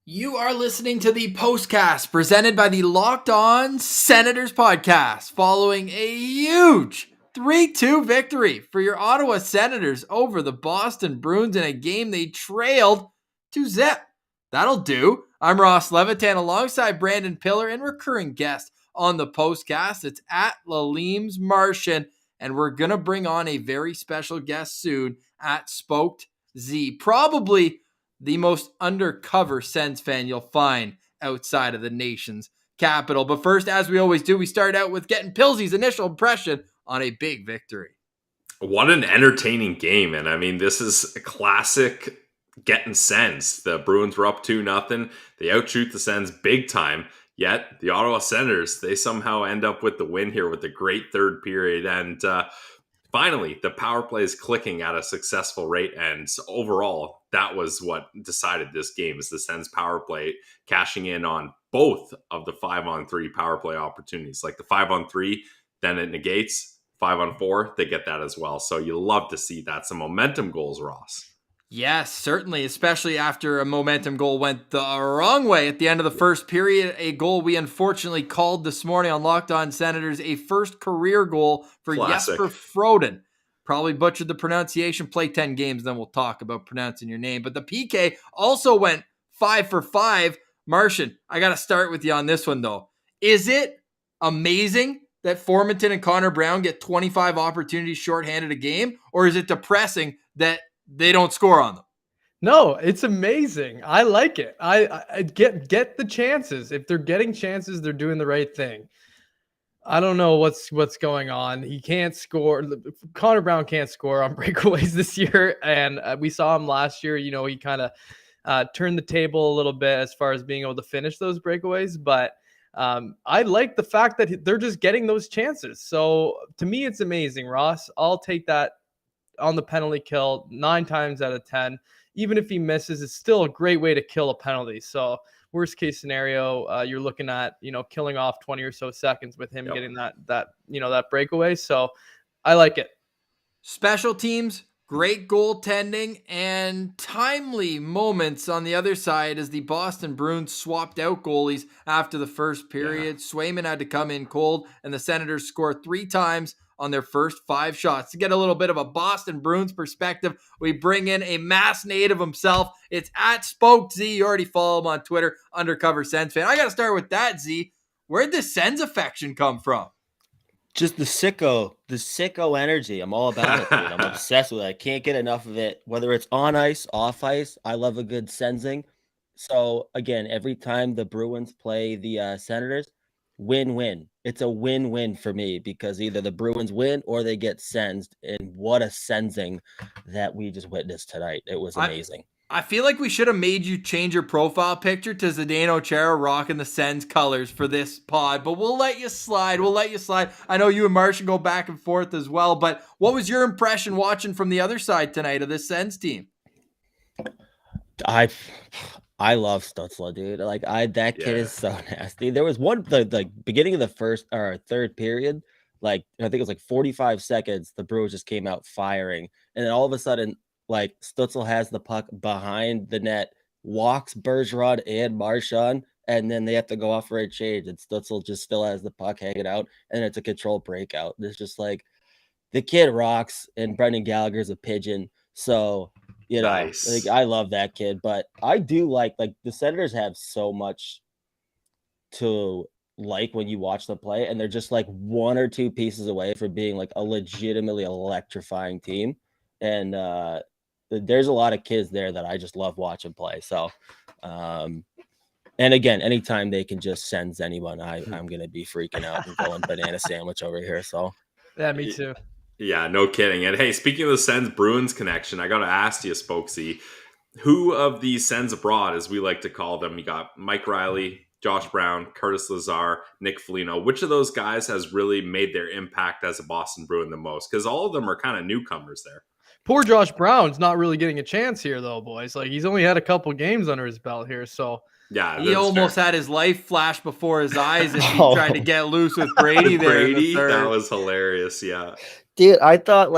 You are listening to the Postcast presented by the Locked On Senators podcast, following a huge 3-2 victory for your Ottawa Senators over the Boston Bruins in a game they trailed to zip. That'll do. I'm Ross Levitan alongside Brandon Pillar and recurring guest on the Postcast. It's at Laleem's Martian, and we're going to bring on a very special guest soon at Spoked Z. Probably the most undercover Sens fan you'll find outside of the nation's capital. But first, as we always do, we start out with getting Pilsy's initial impression on a big victory. What an entertaining game. And I mean, this is a classic getting Sens. The Bruins were up 2-0. They outshoot the Sens big time. Yet the Ottawa Senators, they somehow end up with the win here with a great third period. And finally, the power play is clicking at a successful rate. And overall, that was what decided this game, is the Sens power play cashing in on both of the 5-on-3 power play opportunities. Like the 5-on-3, then it negates. 5-on-4, they get that as well. So you love to see that. Some momentum goals, Ross. Yes, certainly, especially after a momentum goal went the wrong way at the end of the first period. A goal we unfortunately called this morning on Locked On Senators, a first career goal for Classic. Jesper Froden. Probably butchered the pronunciation. Play 10 games, then we'll talk about pronouncing your name. But the PK also went 5 for 5. Martian, I got to start with you on this one, though. Is it amazing that Formanton and Connor Brown get 25 opportunities shorthanded a game? Or is it depressing that they don't score on them? No, it's amazing. I like it. I get the chances. If they're getting chances, they're doing the right thing. I don't know what's going on. He can't score. Connor Brown can't score on breakaways this year, and we saw him last year. You know, he kind of turned the table a little bit as far as being able to finish those breakaways. But I like the fact that they're just getting those chances. So to me, it's amazing, Ross. I'll take that on the penalty kill 9 times out of 10. Even if he misses, it's still a great way to kill a penalty. So worst case scenario, you're looking at, killing off 20 or so seconds with him getting that breakaway. So I like it. Special teams, great goaltending, and timely moments on the other side as the Boston Bruins swapped out goalies after the first period. Yeah. Swayman had to come in cold, and the Senators scored 3 times on their first 5 shots. To get a little bit of a Boston Bruins perspective, we bring in a Mass native himself. It's at Spoke Z. You already follow him on Twitter, Undercover Sens fan. I got to start with that, Z. Where'd the Sens affection come from? Just the sicko energy. I'm all about it, dude. I'm obsessed with it. I can't get enough of it. Whether it's on ice, off ice, I love a good sensing. So again, every time the Bruins play the Senators, win-win. It's a win-win for me because either the Bruins win or they get sensed. And what a sensing that we just witnessed tonight. It was amazing. I feel like we should have made you change your profile picture to Zdeno Chara rocking the Sens colors for this pod, but we'll let you slide. I know you and Martian go back and forth as well, but what was your impression watching from the other side tonight of this Sens team? I love Stützle, dude. That kid is so nasty. There was one the beginning of the first or third period, I think it was 45 seconds. The Brewers just came out firing, and then all of a sudden, Stützle has the puck behind the net, walks Bergeron and Marchand, and then they have to go off for a change, and Stützle just still has the puck hanging out, and it's a controlled breakout. It's just the kid rocks, and Brendan Gallagher's a pigeon, so. Nice. I love that kid, but I do like the Senators have so much to like when you watch them play, and they're just 1 or 2 pieces away from being a legitimately electrifying team. And there's a lot of kids there that I just love watching play. So, and again, anytime they can just send anyone, I'm going to be freaking out and going banana sandwich over here. So, yeah, me too. Yeah, no kidding. And hey, speaking of the Sens Bruins connection, I got to ask you, Spokesy, who of these Sens abroad, as we like to call them, you got Mike Riley, Josh Brown, Curtis Lazar, Nick Foligno. Which of those guys has really made their impact as a Boston Bruin the most? Because all of them are kind of newcomers there. Poor Josh Brown's not really getting a chance here, though, boys. He's only had a couple games under his belt here, so. Yeah, he almost had his life flash before his eyes as he tried to get loose with Brady there. That was hilarious, yeah. Dude, I thought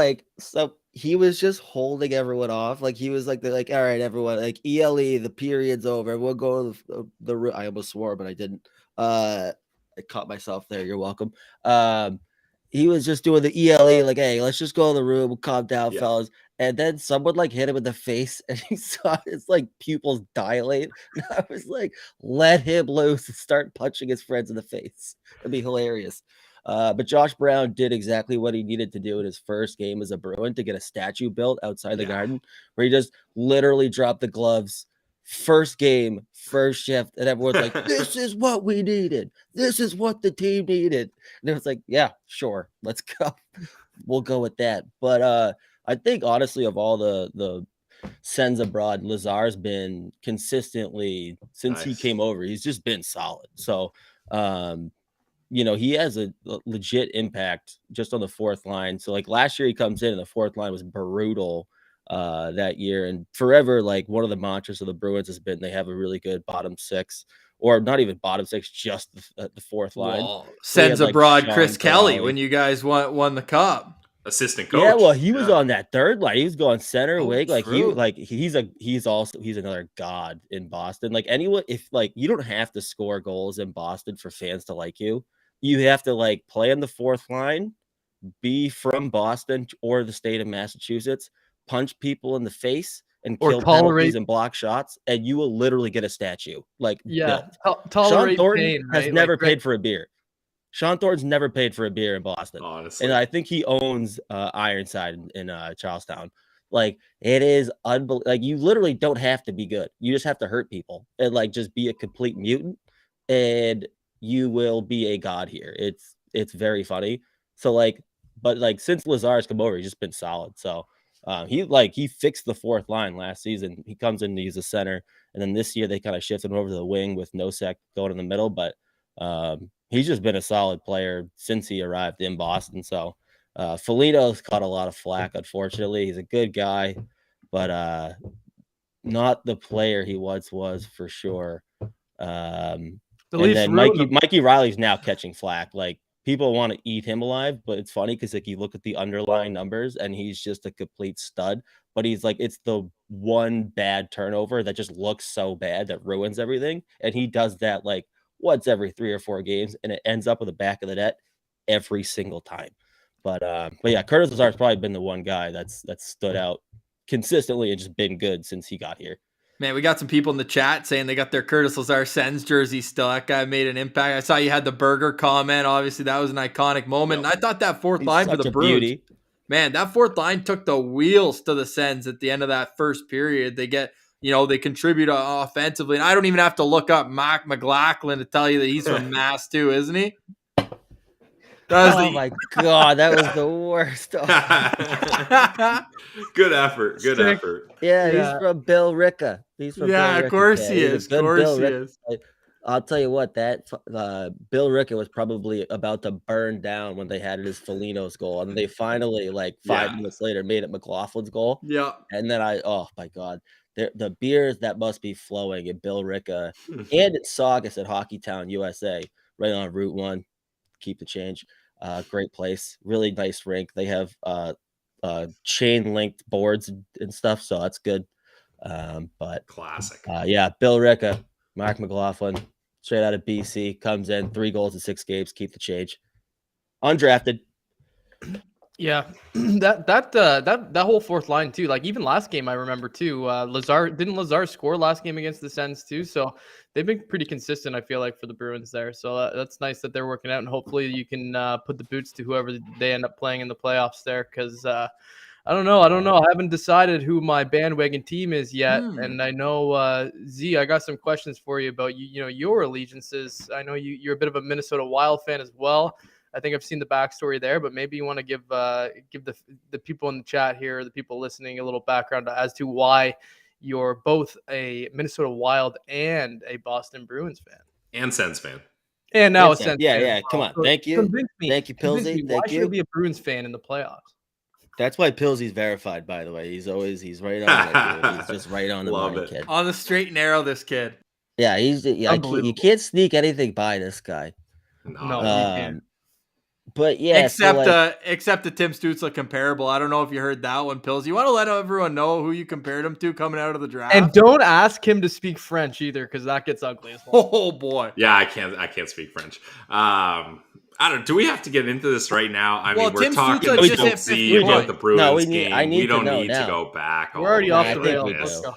he was just holding everyone off. Like he was like, they're like, all right, everyone, like ELE, the period's over. Everyone go to the room. I almost swore, but I didn't. I caught myself there. You're welcome. He was just doing the ELE, like, hey, let's just go in the room, calm down, fellas. And then someone like hit him in the face, and he saw his like pupils dilate. And I was like, let him loose and start punching his friends in the face. It'd be hilarious. But Josh Brown did exactly what he needed to do in his first game as a Bruin to get a statue built outside the Garden, where he just literally dropped the gloves. First game, first shift, and everyone's like, this is what we needed. This is what the team needed. And it was like, yeah, sure, let's go. We'll go with that. But I think honestly, of all the sends abroad, Lazar's been consistently since he came over, he's just been solid. So he has a legit impact just on the fourth line. So like last year he comes in and the fourth line was brutal that year, and forever like one of the mantras of the Bruins has been they have a really good bottom six, or not even bottom six, just the fourth line. Well, sends abroad Chris Kelly when you guys won the cup. Assistant coach. Yeah, well, he was on that third line. He was going center wing. Like true. he's another god in Boston. Like anyone, if like you don't have to score goals in Boston for fans to like you. You have to like play on the fourth line, be from Boston or the state of Massachusetts, punch people in the face and kill penalties and block shots, and you will literally get a statue. Like, tolerate Sean Thornton pain, has never paid for a beer. Sean Thornton's never paid for a beer in Boston. Honestly. And I think he owns Ironside in Charlestown. Like, it is unbelievable. Like, you literally don't have to be good. You just have to hurt people and like just be a complete mutant, and you will be a god here. It's very funny. So like, but like since Lazar's come over, he's just been solid. So he fixed the fourth line last season. He comes in to use the center, and then this year they kind of shifted him over to the wing with Nosek going in the middle. But he's just been a solid player since he arrived in Boston. So Foligno's caught a lot of flack, unfortunately. He's a good guy, but not the player he once was for sure. And then Mikey Riley's now catching flack. Like, people want to eat him alive, but it's funny because like you look at the underlying numbers and he's just a complete stud. But he's like, it's the one bad turnover that just looks so bad that ruins everything. And he does that like once every 3 or 4 games, and it ends up with the back of the net every single time. But yeah, Curtis Lazar's probably been the one guy that's stood out consistently and just been good since he got here. Man, we got some people in the chat saying they got their Curtis Lazar Sens jersey still. That guy made an impact. I saw you had the burger comment. Obviously, that was an iconic moment. And I thought that fourth line for the Bruins, man, that fourth line took the wheels to the Sens at the end of that first period. They get, they contribute offensively. And I don't even have to look up Mark McLachlan to tell you that he's from Mass too, isn't he? My God, that was the worst. Good effort. Good effort. Yeah, he's from Bill Ricca. He's from Bill Ricca. Of course he is. Of course he is. I'll tell you what, that Bill Ricca was probably about to burn down when they had his Foligno's goal, and they finally, like 5 minutes later, made it McLaughlin's goal. Yeah. And then oh my God, the beers that must be flowing at Bill Ricca and at Saugus at Hockeytown, USA, right on Route 1. Keep the change. Great place, really nice rink. They have chain linked boards and stuff, so that's good. But classic. Bill Ricca, Mark McLaughlin, straight out of BC, comes in 3 goals in 6 games. Keep the change. Undrafted. Yeah, that whole fourth line too. Like even last game, I remember too. Lazar score last game against the Sens too? So they've been pretty consistent, I feel like, for the Bruins there. So that's nice that they're working out, and hopefully you can put the boots to whoever they end up playing in the playoffs there. Because I don't know. I haven't decided who my bandwagon team is yet, and I know Z. I got some questions for you about your allegiances. I know you're a bit of a Minnesota Wild fan as well. I think I've seen the backstory there, but maybe you want to give the people in the chat here, the people listening, a little background as to why you're both a Minnesota Wild and a Boston Bruins fan. And Sens fan. And now a Sens fan. Yeah, come on. Thank you. Thank you, Pilsy. Why should I be a Bruins fan in the playoffs? That's why Pilsy's verified, by the way. He's right on it. He's just right on the money, kid. On the straight and narrow, this kid. Yeah, you can't sneak anything by this guy. No, you can't. But yeah, except so like, except the Tim Stützle comparable. I don't know if you heard that one, Pills. You want to let everyone know who you compared him to coming out of the draft? And don't ask him to speak French either, because that gets ugly as well. Oh boy. Yeah, I can't speak French. I don't. Do we have to get into this right now? I Well, mean, we're Tim talking Stützle to just hit Pilsy 50 about points. the Bruins No, game. I need We to don't know need to now. go back. We're already all off the the way rails. to Let's this. go.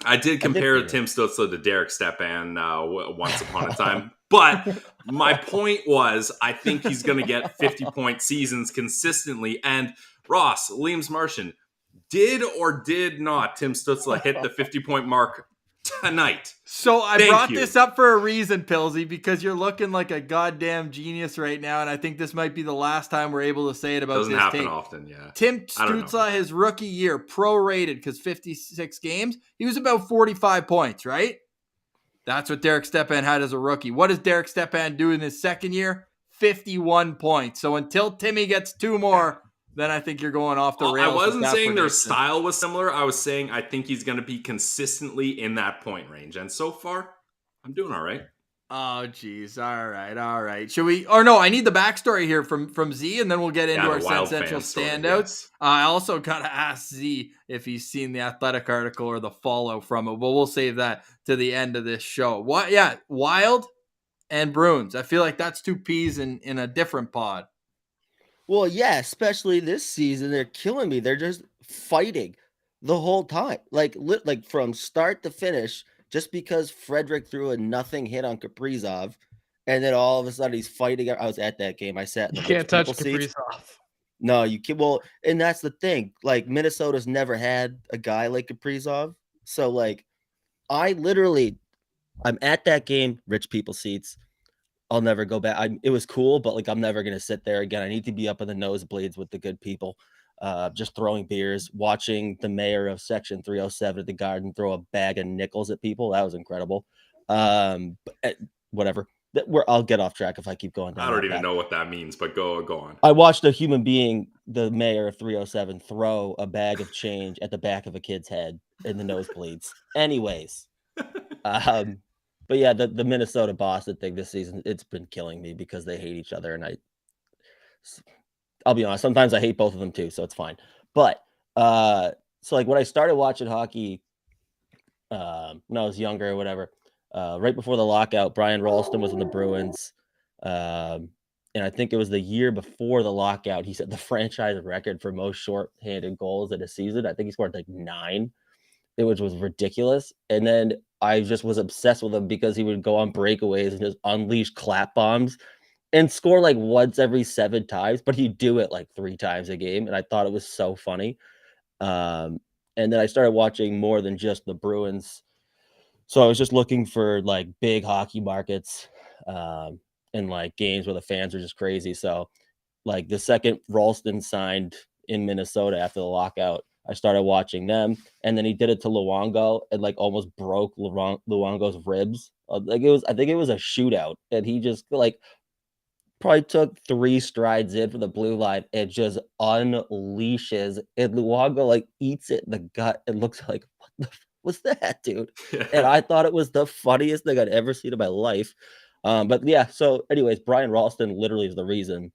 I did compare Tim Stützle to Derek Stepan once upon a time. But my point was, I think he's going to get 50-point seasons consistently. And Ross, Liam's Martian, did or did not Tim Stützle hit the 50-point mark tonight? So I Thank brought you. this up for a reason, Pilsy, because you're looking like a goddamn genius right now, and I think this might be the last time we're able to say it about Doesn't this happen take. often, yeah. Tim I don't know. Stützle, his rookie year, prorated, because 56 games, he was about 45 points, right? That's what Derek Stepan had as a rookie. What does Derek Stepan do in his second year? 51 points. So until Timmy gets two more, then I think you're going off the Well, rails. I wasn't with that saying their prediction. style was similar. I was saying I think he's going to be consistently in that point range. And so far, I'm doing all right. Oh, geez. All right. Should we? Or no, I need the backstory here from Z, and then we'll get into Yeah, our the Wild Sen Central fan story, standouts. yes. I also got to ask Z if he's seen the Athletic article or the follow from it. But we'll save that to the end of this show. What? Yeah, Wild and Bruins. I feel like that's two peas in a different pod. well, yeah, especially this season, they're killing me. They're just fighting the whole time, like from start to finish. Just because Frederick threw a nothing hit on Kaprizov, and then all of a sudden he's fighting. I was at that game. I sat in the You can't touch people seats. Kaprizov. No, you can. Well, and that's the thing. Like Minnesota's never had a guy like Kaprizov, so like I'm at that game, rich people seats. I'll never go back. It was cool, but like I'm never gonna sit there again. I need to be up in the nosebleeds with the good people, just throwing beers, watching the mayor of Section 307 at the Garden throw a bag of nickels at people. That was incredible. Whatever. I'll get off track if I keep going down. I don't even know what that means, but go on. I watched a human being, the mayor of 307, throw a bag of change at the back of a kid's head in the nosebleeds. Anyways, but yeah, the Minnesota Boston thing this season, it's been killing me because they hate each other, and I'll be honest, sometimes I hate both of them too, so it's fine. But so like when I started watching hockey when I was younger or whatever, right before the lockout, Brian Ralston was in the Bruins. And I think it was the year before the lockout, he set the franchise record for most short-handed goals in a season. I think he scored like 9, which was ridiculous. And then I just was obsessed with him because he would go on breakaways and just unleash clap bombs and score like once every 7 times, but he'd do it like 3 times a game. And I thought it was so funny. And then I started watching more than just the Bruins. So I was just looking for like big hockey markets and like games where the fans are just crazy. So like the second Ralston signed in Minnesota after the lockout, I started watching them, and then he did it to Luongo and like almost broke Luongo's ribs. I think it was a shootout, and he just like probably took 3 strides in for the blue line and just unleashes, and Luongo like eats it in the gut. It looks like, what the was that, dude? And I thought it was the funniest thing I'd ever seen in my life. But yeah, so anyways, Brian Ralston literally is the reason.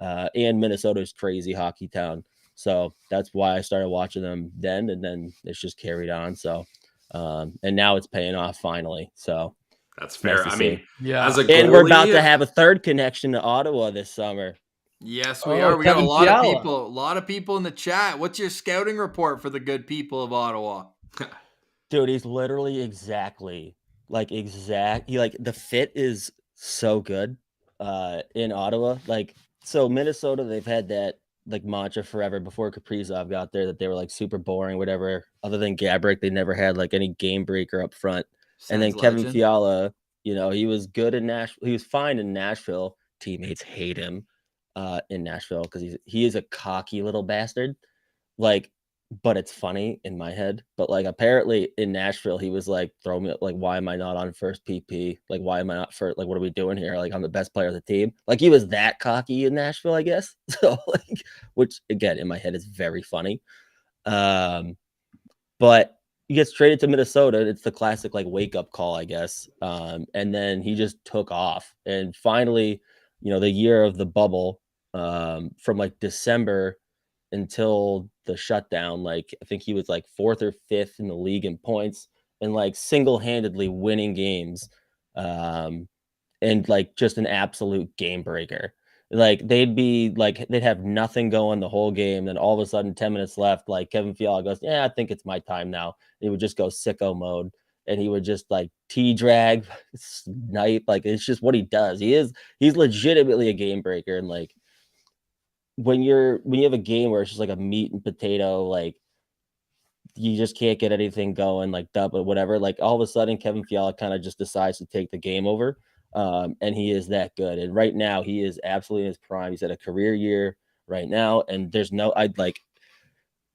And Minnesota's crazy hockey town. So that's why I started watching them then, and then it's just carried on. So and now it's paying off finally. So that's fair. nice I mean, yeah. as a goalie, and we're about to have a third connection to Ottawa this summer. Yes, we are. We got a Kevin lot Fiala. of people in the chat. What's your scouting report for the good people of Ottawa? Dude, he's literally exactly he like the fit is so good in Ottawa. Like, so Minnesota, they've had that like mantra forever before Kaprizov got there that they were like super boring, whatever. Other than Gabrick, they never had like any game breaker up front. And then Kevin Fiala, he was good in Nashville. He was fine in Nashville. Teammates hate him in Nashville because he is a cocky little bastard. Like, but it's funny in my head. But like apparently in Nashville, he was like, throw me, like, why am I not on first PP? Like, why am I not first? Like, what are we doing here? Like, I'm the best player of the team. Like, he was that cocky in Nashville, I guess. So like, which again in my head is very funny. But he gets traded to Minnesota. It's the classic like wake up call, I guess. And then he just took off. And finally, the year of the bubble, from like December until the shutdown. Like I think he was like 4th or 5th in the league in points and like single-handedly winning games. And like just an absolute game breaker. Like they'd have nothing going the whole game, then all of a sudden 10 minutes left, like Kevin Fiala goes, "Yeah, I think it's my time now." He would just go sicko mode and he would just like T-drag, snipe, like it's just what he does. He's legitimately a game breaker. And like when you have a game where it's just like a meat and potato, like you just can't get anything going, like dub or whatever. Like all of a sudden, Kevin Fiala kind of just decides to take the game over, and he is that good. And right now, he is absolutely in his prime. He's at a career year right now, and I'd like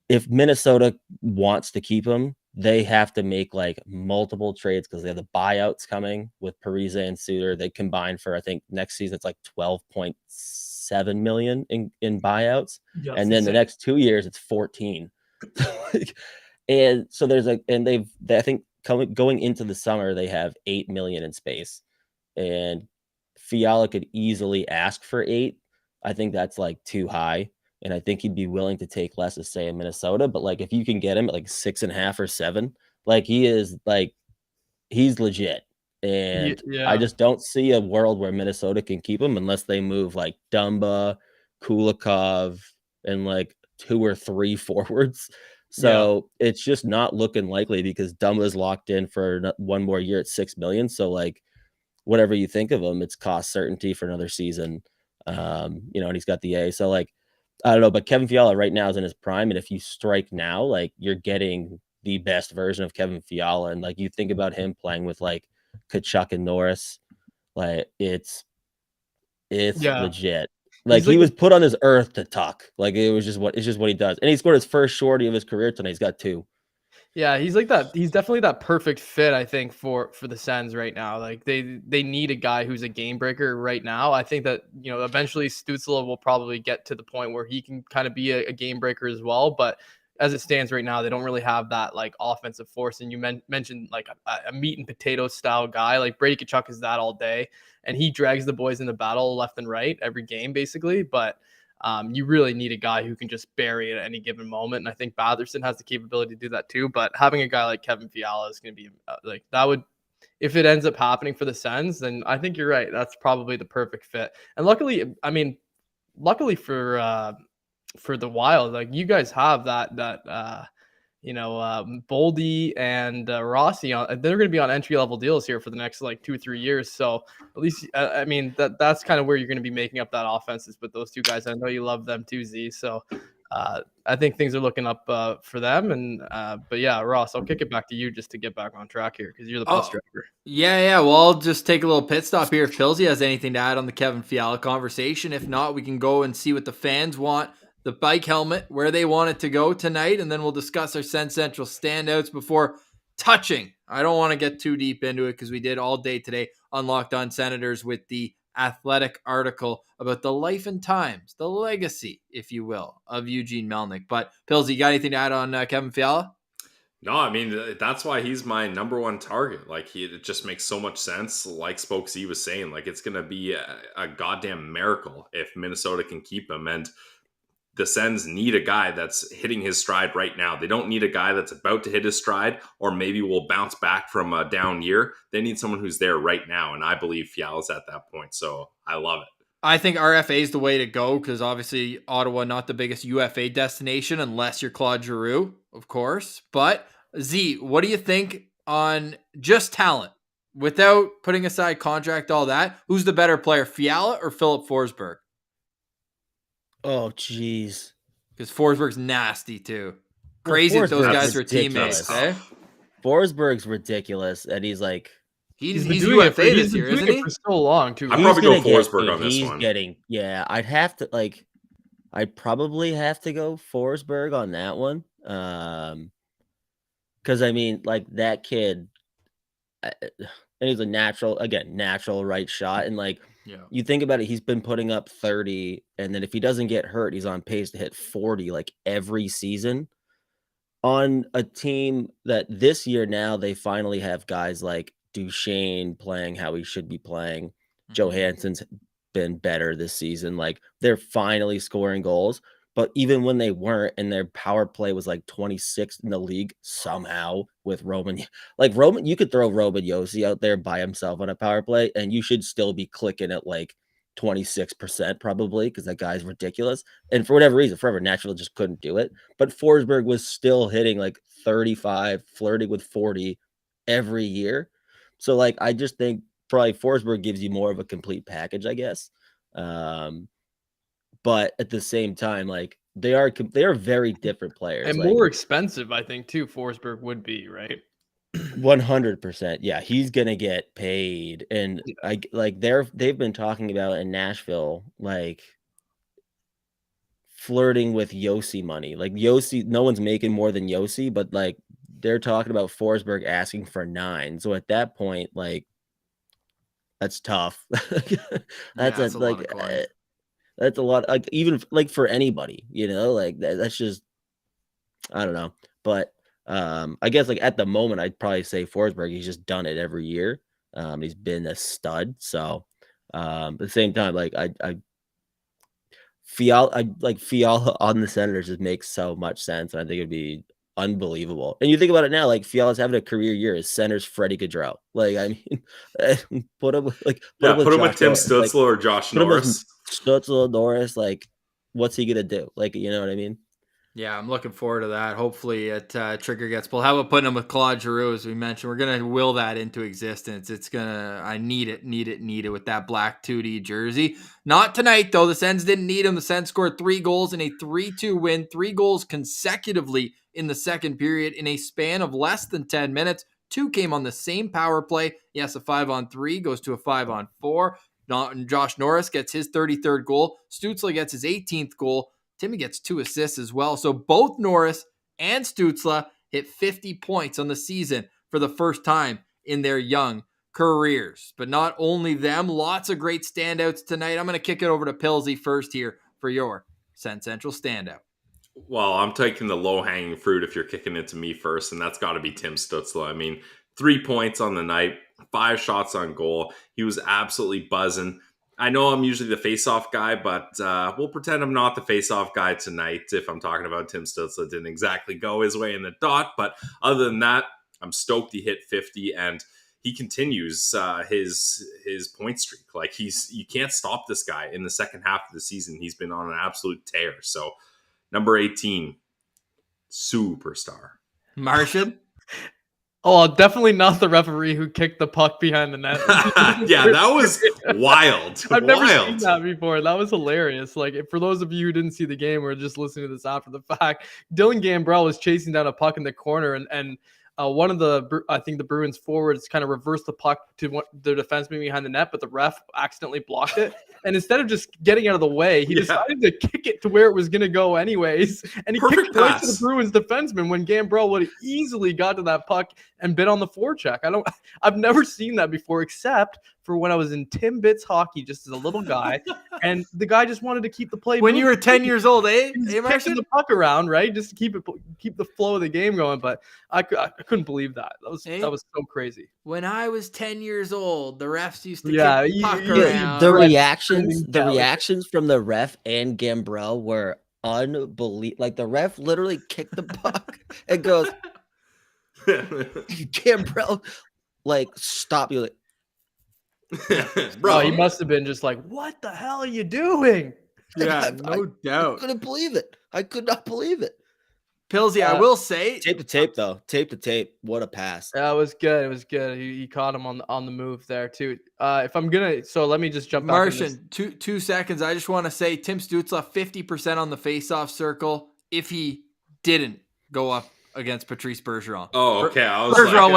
if Minnesota wants to keep him, they have to make like multiple trades because they have the buyouts coming with Parise and Suter. They combine for I think next season it's like 12.7 million in buyouts, Yeah, and then the next 2 years it's 14. And so I think going into the summer, they have 8 million in space, and Fiala could easily ask for 8. I think that's like too high. And I think he'd be willing to take less to stay in Minnesota. But like, if you can get him at like 6.5 or 7, like he's legit. And I Yeah. just don't see a world where Minnesota can keep him unless they move like Dumba, Kulikov, and like 2 or 3 forwards. So it's just not looking likely because Dumba's locked in for 1 more year at 6 million. So like whatever you think of him, it's cost certainty for another season. And he's got the A. So like, I don't know, but Kevin Fiala right now is in his prime. And if you strike now, like you're getting the best version of Kevin Fiala. And like you think about him playing with like Kachuk and Norris, like it's legit. Like he was put on this earth to tuck. Like it's just what he does. And he scored his first shorty of his career tonight. He's got 2. Yeah, he's like that. He's definitely that perfect fit, I think, for the Sens right now. Like they need a guy who's a game breaker right now. I think that eventually Stützle will probably get to the point where he can kind of be a game breaker as well. But as it stands right now, they don't really have that like offensive force. And you mentioned like a meat and potato style guy. Like Brady Tkachuk is that all day, and he drags the boys in the battle left and right every game basically. But you really need a guy who can just bury it at any given moment. And I think Batherson has the capability to do that too. But having a guy like Kevin Fiala is going to be like that would, if it ends up happening for the Sens, then I think you're right. That's probably the perfect fit. And luckily for the Wild, like you guys have that Boldy and Rossi they're going to be on entry level deals here for the next like 2 or 3 years. So at least, that's kind of where you're going to be making up that offenses with those 2 guys. I know you love them too, Z. So I think things are looking up for them. And but yeah, Ross, I'll kick it back to you just to get back on track here because you're the bus driver. Yeah. Well, I'll just take a little pit stop here if Pilsy has anything to add on the Kevin Fiala conversation. If not, we can go and see what the fans want. The bike helmet, where they want it to go tonight, and then we'll discuss our Sen Central standouts before touching. I don't want to get too deep into it because we did all day today on Locked On Senators with the Athletic article about the life and times, the legacy, if you will, of Eugene Melnyk. But Pills, you got anything to add on Kevin Fiala? No, I mean, that's why he's my number 1 target. Like, it just makes so much sense. Like Spokesy was saying, like, it's going to be a goddamn miracle if Minnesota can keep him. And the Sens need a guy that's hitting his stride right now. They don't need a guy that's about to hit his stride or maybe will bounce back from a down year. They need someone who's there right now, and I believe Fiala's at that point, so I love it. I think RFA is the way to go because obviously Ottawa, not the biggest UFA destination unless you're Claude Giroux, of course. But Z, what do you think on just talent? Without putting aside contract, all that, who's the better player, Fiala or Philip Forsberg? Oh, jeez. Because Forsberg's nasty too. Crazy that those guys are teammates, eh? Forsberg's ridiculous, and he's like he's UFA this year, isn't he? For so long too. I'd probably go Forsberg on this one. I'd probably have to go Forsberg on that one. Because I mean, like that kid, and he's a natural right shot, and like. Yeah. You think about it, he's been putting up 30, and then if he doesn't get hurt, he's on pace to hit 40 like every season on a team that this year now they finally have guys like Duchesne playing how he should be playing. Mm-hmm. Johansson's been better this season. Like they're finally scoring goals. But even when they weren't, and their power play was like 26th in the league somehow with Roman, like Roman, you could throw Roman Yossi out there by himself on a power play, and you should still be clicking at like 26% probably, because that guy's ridiculous. And for whatever reason, forever Nashville just couldn't do it. But Forsberg was still hitting like 35, flirting with 40 every year. So like, I just think probably Forsberg gives you more of a complete package, I guess. But at the same time, like they are very different players and like, more expensive, I think, too. Forsberg would be, right? 100%. Yeah, he's gonna get paid, and I like they've been talking about in Nashville like flirting with Yossi money. Like Yossi, no one's making more than Yossi, but like they're talking about Forsberg asking for 9. So at that point, like that's tough. That's a lot like of coin. that's a lot, like even like for anybody, like that's just, I don't know. But I guess like at the moment I'd probably say Forsberg, he's just done it every year. He's been a stud. So at the same time, like I Fiala on the Senators just makes so much sense, and I think it'd be unbelievable. And you think about it now, like Fiala's having a career year as center's Freddie Gaudreau. Like, I mean, put him with Tim Josh Norris. Stützle or Josh Put him with Norris. Stützle, Norris. Like, what's he gonna do? Like, you know what I mean? Yeah, I'm looking forward to that. Hopefully, trigger gets pulled. How about putting him with Claude Giroux, as we mentioned? We're gonna will that into existence. I need it with that black 2D jersey. Not tonight though. The Sens didn't need him. The Sens scored 3 goals in a 3-2 win. 3 goals consecutively in the second period in a span of less than 10 minutes. 2 came on the same power play. Yes, a 5-on-3 goes to a 5-on-4. Josh Norris gets his 33rd goal. Stützle gets his 18th goal. Timmy gets 2 assists as well. So both Norris and Stützle hit 50 points on the season for the first time in their young careers. But not only them, lots of great standouts tonight. I'm going to kick it over to Pilsy first here for your Sen Central standout. Well, I'm taking the low-hanging fruit if you're kicking it to me first, and that's got to be Tim Stützle. I mean, 3 points on the night, 5 shots on goal. He was absolutely buzzing. I know I'm usually the face-off guy, but we'll pretend I'm not the face-off guy tonight if I'm talking about Tim Stützle. Didn't exactly go his way in the dot, but other than that, I'm stoked he hit 50, and he continues his point streak. Like, you can't stop this guy in the second half of the season. He's been on an absolute tear. So, number 18, superstar. Martian? Oh, definitely not the referee who kicked the puck behind the net. Yeah, that was wild. I've never seen that before. That was hilarious. Like, for those of you who didn't see the game or just listening to this after the fact, Dylan Gambrell was chasing down a puck in the corner, and one of I think the Bruins forwards kind of reversed the puck to the defenseman behind the net, but the ref accidentally blocked it. And instead of just getting out of the way, he decided to kick it to where it was going to go anyways. And he kicked it right to the Bruins defenseman when Gambrell would have easily got to that puck and been on the forecheck. I've never seen that before, except for when I was in Timbits hockey, just as a little guy, and the guy just wanted to keep the play. When you were 10 years old, eh? Kicking the puck around, right, just to keep the flow of the game going. But I couldn't believe that. That was so crazy. When I was 10 years old, the refs used to kick the puck around. The reactions from the ref and Gambrell were unbelievable. Like, the ref literally kicked the puck and goes, Gambrell, like, stop you. Like, bro, he must have been just like, what the hell are you doing? Yeah, no doubt. I couldn't believe it. I could not believe it. Pilsy, I will say, tape to tape though. Tape to tape. What a pass! That was good. It was good. He caught him on the move there too. If I'm gonna, so let me just jump back. Martian, 2 seconds. I just want to say, Tim Stützle 50% on the face-off circle. If he didn't go up against Patrice Bergeron. Oh, okay. Bergeron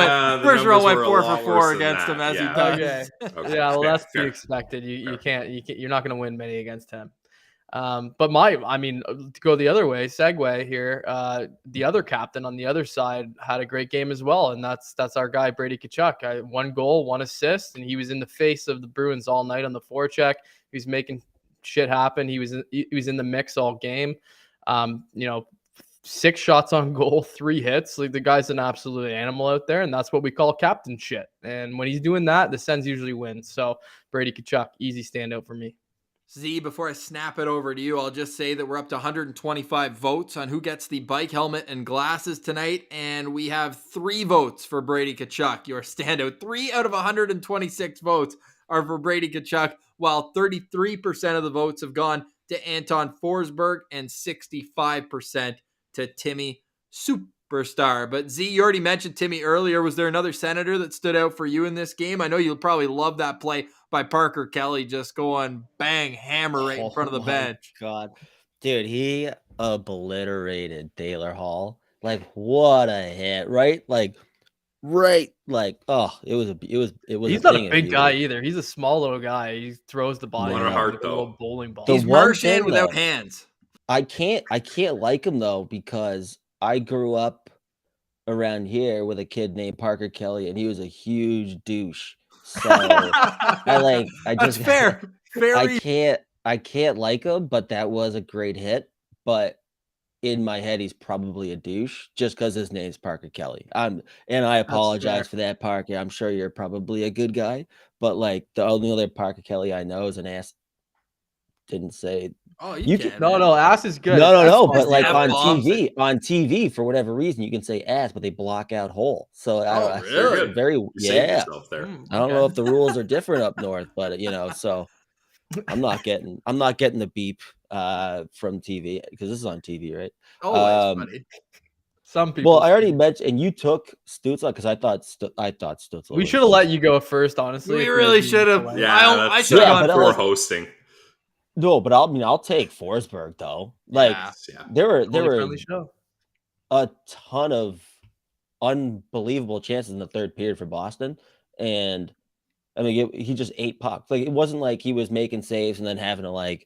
went 4 for 4 against him as he does. Okay. Yeah, well, that's to be expected. You're not gonna win many against him. But to go the other way, segue here, the other captain on the other side had a great game as well. And that's our guy, Brady Tkachuk. 1 goal, 1 assist, and he was in the face of the Bruins all night on the forecheck. He was making shit happen. He was in the mix all game. 6 shots on goal, 3 hits. Like, the guy's an absolute animal out there, and that's what we call captain shit. And when he's doing that, the Sens usually win. So Brady Tkachuk, easy standout for me. Z, before I snap it over to you, I'll just say that we're up to 125 votes on who gets the bike helmet and glasses tonight, and we have 3 votes for Brady Tkachuk, your standout. 3 out of 126 votes are for Brady Tkachuk, while 33% of the votes have gone to Anton Forsberg and 65% to Timmy Superstar. But Z, you already mentioned Timmy earlier. Was there another Senator that stood out for you in this game? I know you'll probably love that play by Parker Kelly, just going bang, hammer right in front of the bench. God, dude, he obliterated Taylor Hall. Like, what a hit, right? Like, oh, it was. He's not a big guy either. He's a small little guy. He throws the body What a like heart, a little though. bowling ball. He's Marchand without hands. I can't like him though, because I grew up around here with a kid named Parker Kelly, and he was a huge douche. So That's fair. I can't like him, but that was a great hit. But in my head, he's probably a douche just because his name's Parker Kelly. And I apologize for that, Parker. I'm sure you're probably a good guy, but like the only other Parker Kelly I know is an ass. Didn't say. Oh, you can. No, ass is good. No. But like on TV, for whatever reason, you can say ass, but they block out hole. So really? Very there. I don't know if the rules are different up north, but so I'm not getting the beep from TV because this is on TV, right? Always, buddy. Some people. Well, I already mentioned, and you took Stützle because I thought Stützle. We should have let you go first, honestly. We really should have. Yeah, I should have gone for hosting. No, but I'll take Forsberg though. Like there were a ton of unbelievable chances in the third period for Boston, and I mean he just ate pucks. Like it wasn't like he was making saves and then having to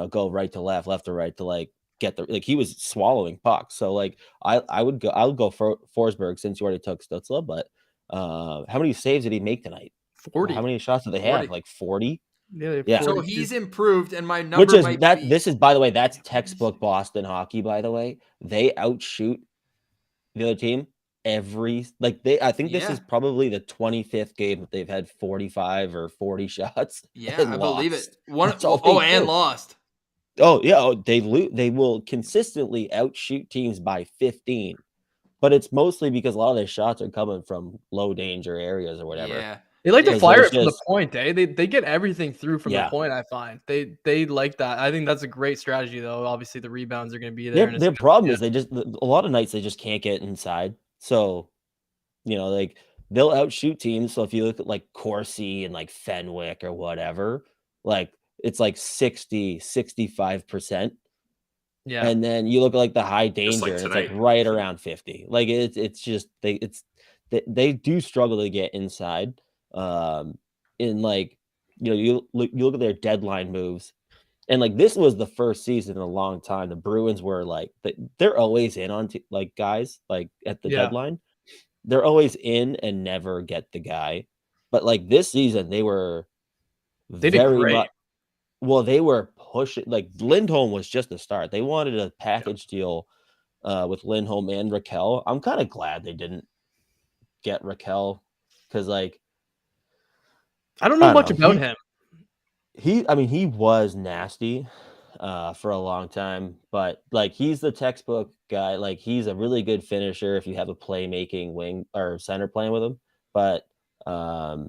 go right to left to right to get he was swallowing pucks. So like I would go for Forsberg since you already took Stützle, but how many saves did he make tonight? 40. How many shots did they have? Like 40? Yeah. So he's improved, and my number This is, by the way, that's textbook Boston hockey. By the way, they outshoot the other team I think this is probably the 25th game that they've had 45 or 40 shots. Yeah, I believe it. And lost. Oh yeah, they will consistently outshoot teams by 15, but it's mostly because a lot of their shots are coming from low danger areas or whatever. Yeah. They like to fire it from the point, eh? They get everything through from the point, I find. They like that. I think that's a great strategy, though. Obviously, the rebounds are going to be there. Their problem is a lot of nights they just can't get inside. So, they'll outshoot teams. So if you look at Corsi and Fenwick or whatever, it's 60, 65%. Yeah. And then you look at the high danger, and it's right around 50. It's just they do struggle to get inside. You look at their deadline moves, and this was the first season in a long time the Bruins were they're always in on guys at the deadline. They're always in and never get the guy, but this season they did great. They were pushing. Lindholm was just the start. They wanted a package deal with Lindholm and Raquel. I'm kind of glad they didn't get Raquel because I don't know much about him. He was nasty for a long time, but he's the textbook guy. He's a really good finisher if you have a playmaking wing or center playing with him. But I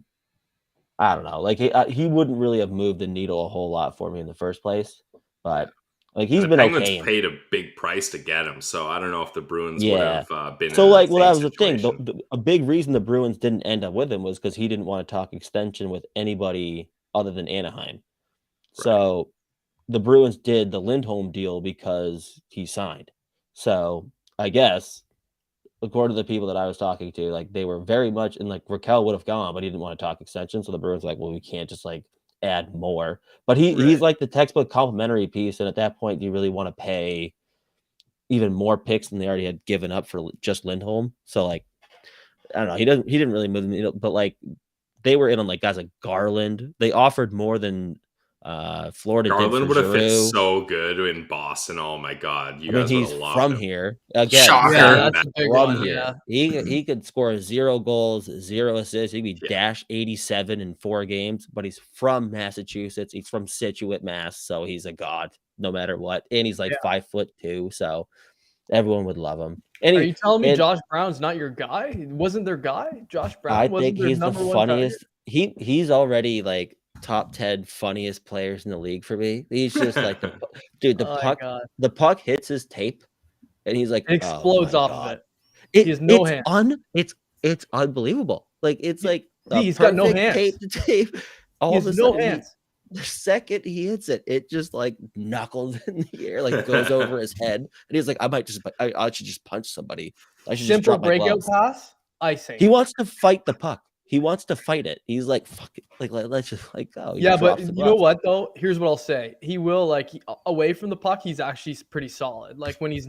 don't know. He wouldn't really have moved the needle a whole lot for me in the first place. But he's been Penguins okay. Paid a big price to get him, so I don't know if the Bruins would have been. So that was the thing. A big reason the Bruins didn't end up with him was because he didn't want to talk extension with anybody other than Anaheim. Right. So the Bruins did the Lindholm deal because he signed. So I guess according to the people that I was talking to, they were very much, and Raquel would have gone, but he didn't want to talk extension. So the Bruins we can't just add more. But he's the textbook complimentary piece, and at that point, do you really want to pay even more picks than they already had given up for just Lindholm? So I don't know. He didn't really move the needle, but they were in on guys like Garland. They offered more than Florida Garland did would for have fit Giroux. so good in Boston. Oh my God, you I mean, guys would he's have loved from him. here again. Shocker. Yeah, that's a big From one. here, Yeah. he could score 0 goals, 0 assists. He'd be Yeah. -87 in 4 games. But he's from Massachusetts. He's from Situate, Mass. So he's a god no matter what. And he's like 5'2", so everyone would love him. And Are you telling me Josh Brown's not your guy? Wasn't their guy? Josh Brown I wasn't think their he's the number one funniest. He's already like top 10 funniest players in the league for me. He's just like dude. The puck hits his tape, and he's like explodes oh off God. of it. He has no hands. It's unbelievable. Like it's like he's got no hands. Tape to tape. All of a no sudden, hands. The second he hits it, it just like knuckles in the air, like goes over his head, and he's like, I should just punch somebody. I should Simple just drop my breakout gloves. pass. I say He wants to fight the puck. He wants to fight it. He's like, fuck it. Like, let's just like go. Yeah, but you know what though? Here's what I'll say. He will away from the puck. He's actually pretty solid. Like when he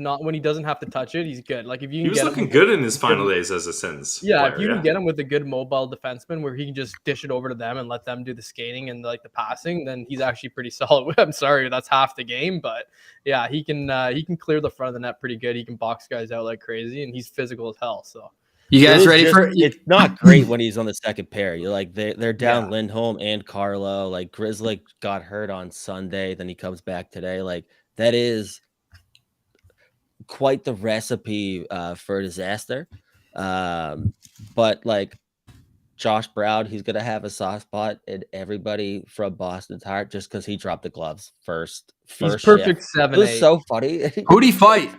doesn't have to touch it, he's good. Like if you can he was looking good in his final days as a Sens. Player, if you can get him with a good mobile defenseman where he can just dish it over to them and let them do the skating and like the passing, then he's actually pretty solid. I'm sorry, that's half the game, but yeah, he can clear the front of the net pretty good. He can box guys out like crazy, and he's physical as hell. So. You guys ready for? It's not great when he's on the second pair. You're like they're down Lindholm and Carlo. Like Grizzly got hurt on Sunday, then he comes back today. Like that is quite the recipe for disaster. But like Josh Brown, he's gonna have a soft spot in everybody from Boston's heart just because he dropped the gloves first. He's perfect 7-8. It was so funny. Who'd he fight?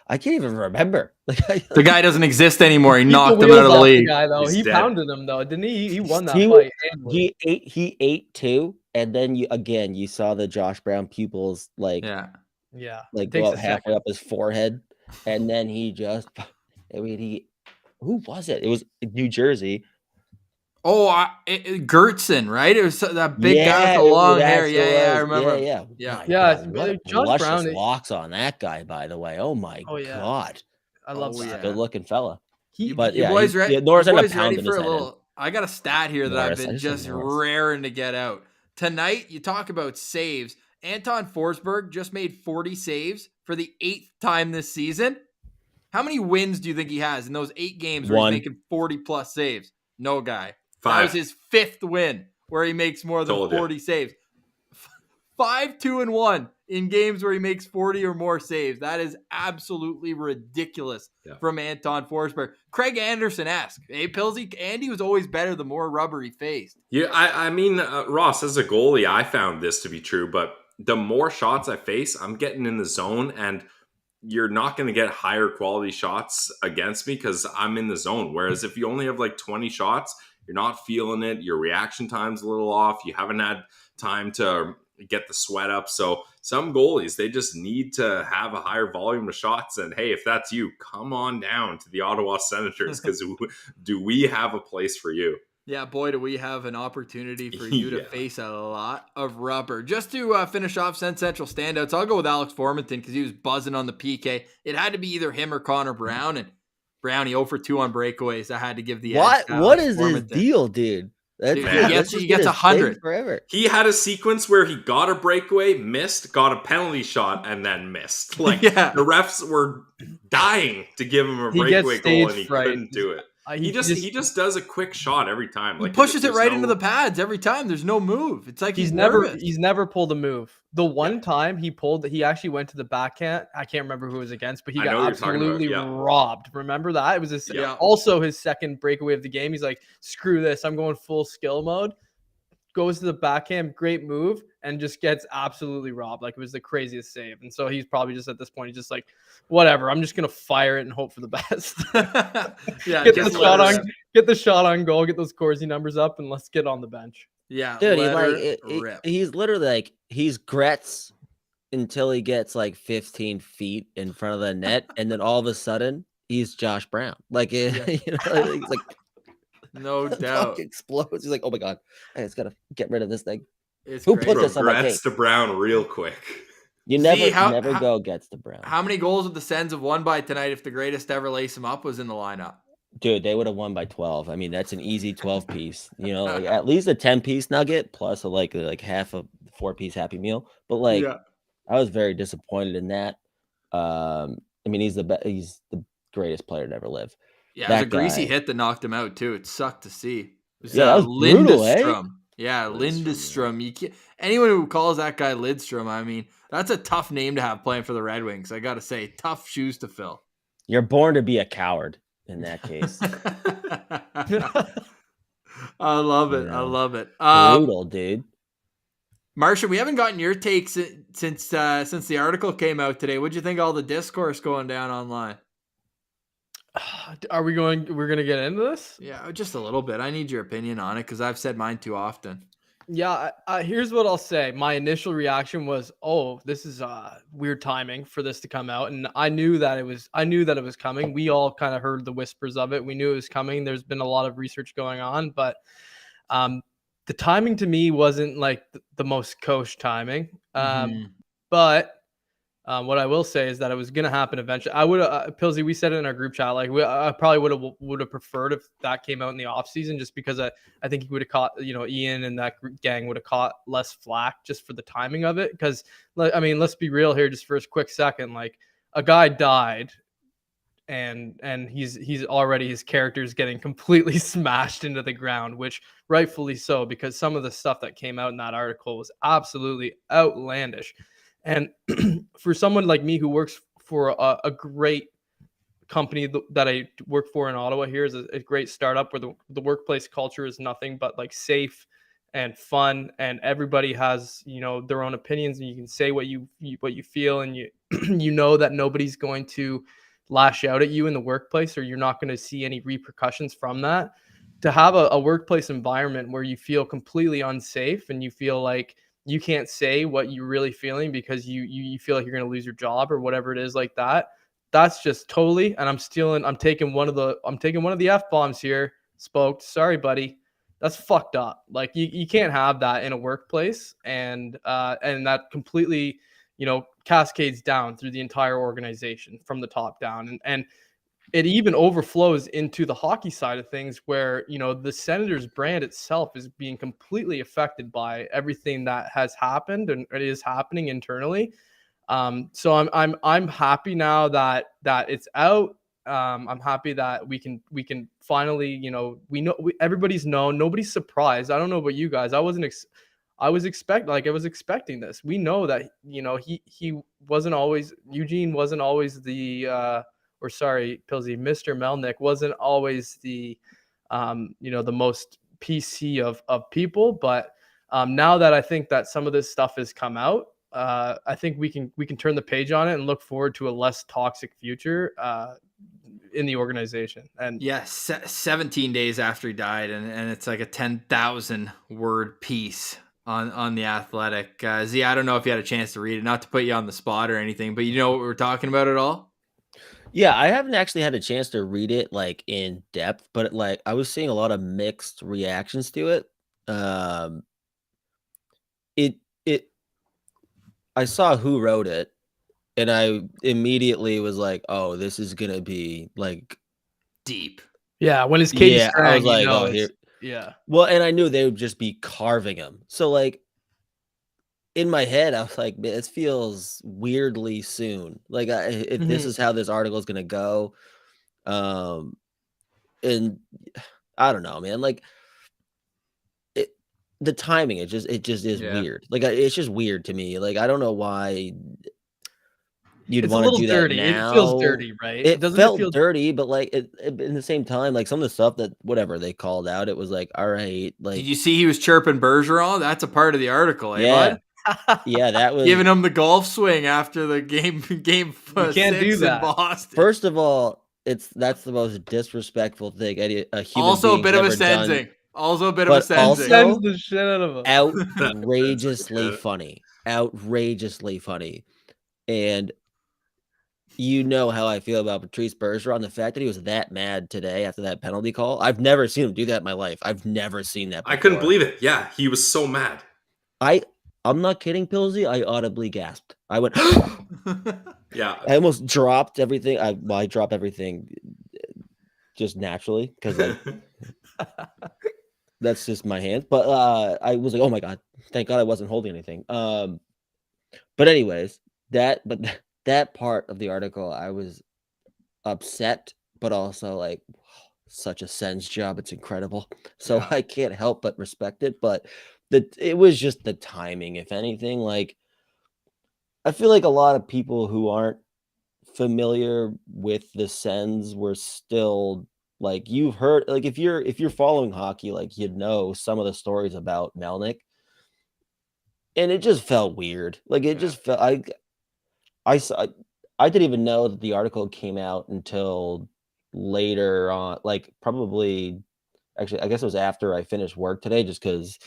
I can't even remember. The guy doesn't exist anymore. He knocked him out of the league. Guy, though. He pounded him though, didn't he? He won that fight. He ate 2, and then you saw the Josh Brown pupils like go up halfway up his forehead, and then he just who was it? It was New Jersey. Oh, Gertson, right? It was that big guy with the long hair. I remember. Yeah. Josh Brown locks on that guy, by the way. Oh my God, I love that. Good looking fella. Norris ready for a little. I got a stat here that Norris, I've been just raring to get out tonight. You talk about saves. Anton Forsberg just made 40 saves for the 8th time this season. How many wins do you think he has in those 8 games where he's making 40 plus saves? No guy. 5. That was his 5th win where he makes more than 40 saves. 5-2-1 in games where he makes 40 or more saves. That is absolutely ridiculous from Anton Forsberg. Craig Anderson-esque. Hey, Pilsy, Andy was always better the more rubber he faced. Yeah, I mean, Ross, as a goalie, I found this to be true, but the more shots I face, I'm getting in the zone, and you're not going to get higher quality shots against me because I'm in the zone. Whereas if you only have like 20 shots, you're not feeling it. Your reaction time's a little off. You haven't had time to get the sweat up. So some goalies, they just need to have a higher volume of shots. And hey, if that's you, come on down to the Ottawa Senators because do we have a place for you? Yeah, boy, do we have an opportunity for you to face a lot of rubber. Just to finish off Sens Central standouts, I'll go with Alex Formenton because he was buzzing on the PK. It had to be either him or Connor Brown, and Brownie 0 for 2 on breakaways. I had to give the edge. What is his deal, dude? He gets 100 forever. He had a sequence where he got a breakaway, missed, got a penalty shot, and then missed. Like the refs were dying to give him a breakaway goal, and he couldn't do it. He just does a quick shot every time. Like he pushes it right into the pads every time. There's no move. It's like he's never pulled a move. The one time he actually went to the backhand. I can't remember who it was against, but he got absolutely robbed. Remember that? It was also his second breakaway of the game. He's like, screw this. I'm going full skill mode. Goes to the backhand, great move, and just gets absolutely robbed. Like it was the craziest save. And so he's probably just at this point, he's just like, whatever, I'm just gonna fire it and hope for the best. Get the shot on goal, get those Corsi numbers up, and let's get on the bench. Yeah, dude, he's literally like he's Gretz until he gets like 15 feet in front of the net, and then all of a sudden he's Josh Brown. Like he's like. No doubt. Explodes. He's like, oh my God, I just gotta get rid of this thing. Who put this on my cake? To Brown real quick. You never go gets to Brown. How many goals would the Sens have won by tonight if the greatest ever lace him up was in the lineup? Dude, they would have won by 12. I mean, that's an easy 12 piece. You know, like at least a 10 piece nugget plus like half a 4-piece Happy Meal. But like, Yeah. I was very disappointed in that. I mean, he's the greatest player to ever live. Yeah, it was a That greasy guy. hit that knocked him out too. It sucked to see. It was Yeah, that was brutal, eh? Lindstrom. Yeah, Lindstrom, Lindstrom. You can't, anyone who calls that guy Lindstrom, I mean, that's a tough name to have playing for the Red Wings. I got to say, tough shoes to fill. You're born to be a coward in that case. I love it. Yeah. I love it. Brutal, dude. Martian, we haven't gotten your takes since the article came out today. What'd you think of all the discourse going down online? We're going to get into this? Yeah, just a little bit. I need your opinion on it because I've said mine too often. Yeah, here's what I'll say. My initial reaction was, "Oh, this is weird timing for this to come out," and I knew that it was coming. We all kind of heard the whispers of it. We knew it was coming. There's been a lot of research going on, but the timing to me wasn't like the most kosher timing. But what I will say is that it was going to happen eventually. I would Pilsy, we said it in our group chat. Like I probably would have preferred if that came out in the off season, just because I think he would have caught, Ian and that gang would have caught less flack just for the timing of it. Because I mean, let's be real here, just for a quick second. Like a guy died, and he's already, his character is getting completely smashed into the ground, which rightfully so, because some of the stuff that came out in that article was absolutely outlandish. And for someone like me who works for a great company that I work for in Ottawa, here is a great startup where the workplace culture is nothing but like safe and fun, and everybody has their own opinions, and you can say what you feel, and you know that nobody's going to lash out at you in the workplace, or you're not going to see any repercussions from that. To have a workplace environment where you feel completely unsafe and you feel like you can't say what you're really feeling because you feel like you're going to lose your job or whatever it is like that. That's just totally. And I'm taking one of the F-bombs here. Sorry, buddy. That's fucked up. Like you can't have that in a workplace, and that completely, cascades down through the entire organization from the top down. And it even overflows into the hockey side of things, where the Senators brand itself is being completely affected by everything that has happened and it is happening internally. So I'm happy now that it's out. I'm happy that we can finally, everybody's known, nobody's surprised. I don't know about you guys. I was expecting this. We know that he wasn't always, Eugene wasn't always the or sorry, Pilsy, Mr. Melnick wasn't always the, the most PC of people. But now that I think that some of this stuff has come out, I think we can turn the page on it and look forward to a less toxic future in the organization. And yes, 17 days after he died, and it's like a 10,000 word piece on the Athletic. Z, I don't know if you had a chance to read it, not to put you on the spot or anything, but you know what we're talking about at all? Yeah, I haven't actually had a chance to read it like in depth, but like I was seeing a lot of mixed reactions to it. I saw who wrote it, and I immediately was like, "Oh, this is gonna be like deep." Yeah, when his case, yeah, I was like, "Oh, here." Yeah. Well, and I knew they would just be carving him. So like in my head, I was like, "Man, this feels weirdly soon. Like if this is how this article is gonna go." And I don't know, man. Like the timing, it just is weird. Like it's just weird to me. Like I don't know why you'd want to do that now. It feels dirty, right? It felt dirty, but like in the same time, like some of the stuff that whatever they called out, it was like, all right. Like, did you see he was chirping Bergeron? That's a part of the article, yeah. Yeah, that was giving him the golf swing after the game. You can't do that in Boston. First of all, that's the most disrespectful thing a human also a bit of a sensing. Done. Also a bit of a sensing. Sends the shit out of him. Outrageously funny. Outrageously funny. And you know how I feel about Patrice Bergeron. The fact that he was that mad today after that penalty call. I've never seen him do that in my life. I've never seen that before. I couldn't believe it. Yeah, he was so mad. I'm not kidding, Pilsy. I audibly gasped. I went, yeah. I almost dropped everything. I drop everything just naturally because That's just my hands. But I was like, oh my god, thank God I wasn't holding anything. But anyways, that part of the article, I was upset, but also like, such a Sens job. It's incredible. So Yeah. I can't help but respect it. But it was just the timing, if anything. Like, I feel like a lot of people who aren't familiar with the Sens were still like, you've heard, like, if you're following hockey, like, you'd know some of the stories about Melnick, and it just felt weird. Like, it just felt I saw I didn't even know that the article came out until later on, like, probably actually, I guess it was after I finished work today, just because